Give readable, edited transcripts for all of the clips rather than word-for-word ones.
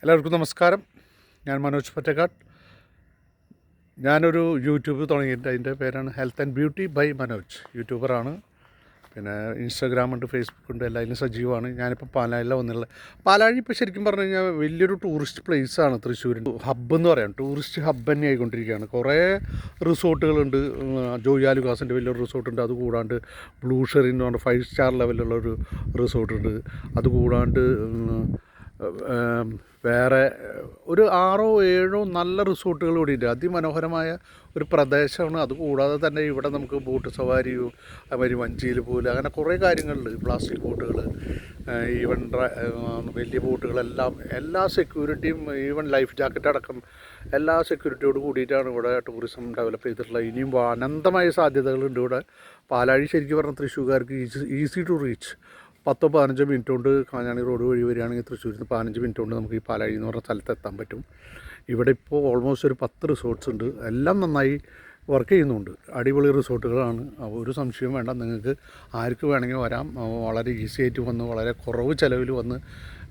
എല്ലാവർക്കും നമസ്കാരം. ഞാൻ മനോജ് പൊറ്റക്കാട്. ഞാനൊരു യൂട്യൂബ് തുടങ്ങിയിട്ട് അതിൻ്റെ പേരാണ് health and beauty by Manoj. യൂട്യൂബറാണ്. പിന്നെ ഇൻസ്റ്റാഗ്രാമുണ്ട്, ഫേസ്ബുക്കുണ്ട്, എല്ലാത്തിലും സജീവമാണ്. ഞാനിപ്പോൾ പാലാഴിലാണ് വന്നുള്ളത്. പാലാഴി ഇപ്പോൾ ശരിക്കും പറഞ്ഞു കഴിഞ്ഞാൽ വലിയൊരു ടൂറിസ്റ്റ് പ്ലേസാണ്. തൃശ്ശൂരിൻ്റെ ഹബ്ബ് എന്ന് പറയാം. ടൂറിസ്റ്റ് ഹബ്ബ് തന്നെ ആയിക്കൊണ്ടിരിക്കുകയാണ്. കുറേ റിസോർട്ടുകളുണ്ട്. ജോയി ആലുക്കാസിൻ്റെ വലിയൊരു റിസോർട്ടുണ്ട്. അതുകൂടാണ്ട് ബ്ലൂ ഷെറി എന്ന് പറഞ്ഞ 5 സ്റ്റാർ ലെവലുള്ളൊരു റിസോർട്ടുണ്ട്. അതുകൂടാണ്ട് വേറെ ഒരു 6-7 നല്ല റിസോർട്ടുകൾ കൂടിയുണ്ട്. അതിമനോഹരമായ ഒരു പ്രദേശമാണ്. അതുകൂടാതെ തന്നെ ഇവിടെ നമുക്ക് ബോട്ട് സവാരിയും അതുമാതിരി വഞ്ചിയിൽ പോലെ അങ്ങനെ കുറേ കാര്യങ്ങളുണ്ട്. പ്ലാസ്റ്റിക് ബോട്ടുകൾ, ഈവൻ വലിയ ബോട്ടുകളെല്ലാം എല്ലാ സെക്യൂരിറ്റിയും, ഈവൻ ലൈഫ് ജാക്കറ്റ് അടക്കം എല്ലാ സെക്യൂരിറ്റിയോട് കൂടിയിട്ടാണ് ഇവിടെ ടൂറിസം ഡെവലപ്പ് ചെയ്തിട്ടുള്ളത്. ഇനിയും അനന്തമായ സാധ്യതകളുണ്ട് ഇവിടെ. പാലാഴി ശരിക്കും പറഞ്ഞാൽ തൃശ്ശൂർക്കാർക്ക് ഈസി ടു റീച്ച്. 10-15 മിനിറ്റ് കൊണ്ട് കാഞ്ഞാണി റോഡ് വഴി വരികയാണെങ്കിൽ തൃശ്ശൂരിൽ നിന്ന് 15 മിനിറ്റ് കൊണ്ട് നമുക്ക് ഈ പാലാഴി എന്ന് പറഞ്ഞ സ്ഥലത്ത് എത്താൻ പറ്റും. ഇവിടെ ഇപ്പോൾ ഓൾമോസ്റ്റ് ഒരു 10 റിസോർട്ട്സ് ഉണ്ട്. എല്ലാം നന്നായി വർക്ക് ചെയ്യുന്നുണ്ട്. അടിപൊളി റിസോർട്ടുകളാണ്. ഒരു സംശയവും വേണ്ട. നിങ്ങൾക്ക് ആർക്ക് വേണമെങ്കിൽ വരാം. വളരെ ഈസി ആയിട്ട് വന്ന് വളരെ കുറവ് ചിലവിൽ വന്ന്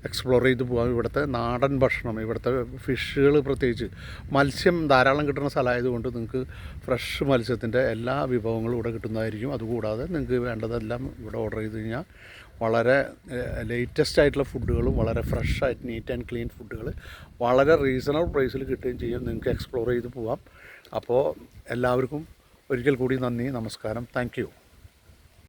എക്സ്പ്ലോർ ചെയ്ത് പോകാം. ഇവിടുത്തെ നാടൻ ഭക്ഷണം, ഇവിടുത്തെ ഫിഷുകൾ, പ്രത്യേകിച്ച് മത്സ്യം ധാരാളം കിട്ടുന്ന സ്ഥലമായതുകൊണ്ട് നിങ്ങൾക്ക് ഫ്രഷ് മത്സ്യത്തിൻ്റെ എല്ലാ വിഭവങ്ങളും ഇവിടെ കിട്ടുന്നതായിരിക്കും. അതുകൂടാതെ നിങ്ങൾക്ക് വേണ്ടതെല്ലാം ഇവിടെ ഓർഡർ ചെയ്ത് കഴിഞ്ഞാൽ വളരെ ലേറ്റസ്റ്റ് ആയിട്ടുള്ള ഫുഡുകളും വളരെ ഫ്രഷ് ആയിട്ട് നീറ്റ് ആൻഡ് ക്ലീൻ ഫുഡുകൾ വളരെ റീസണബിൾ പ്രൈസിൽ കിട്ടുകയും ചെയ്യും. നിങ്ങൾക്ക് എക്സ്പ്ലോർ ചെയ്ത് പോകാം. അപ്പോൾ എല്ലാവർക്കും ഒരിക്കൽ കൂടി നന്ദി, നമസ്കാരം, താങ്ക് യു.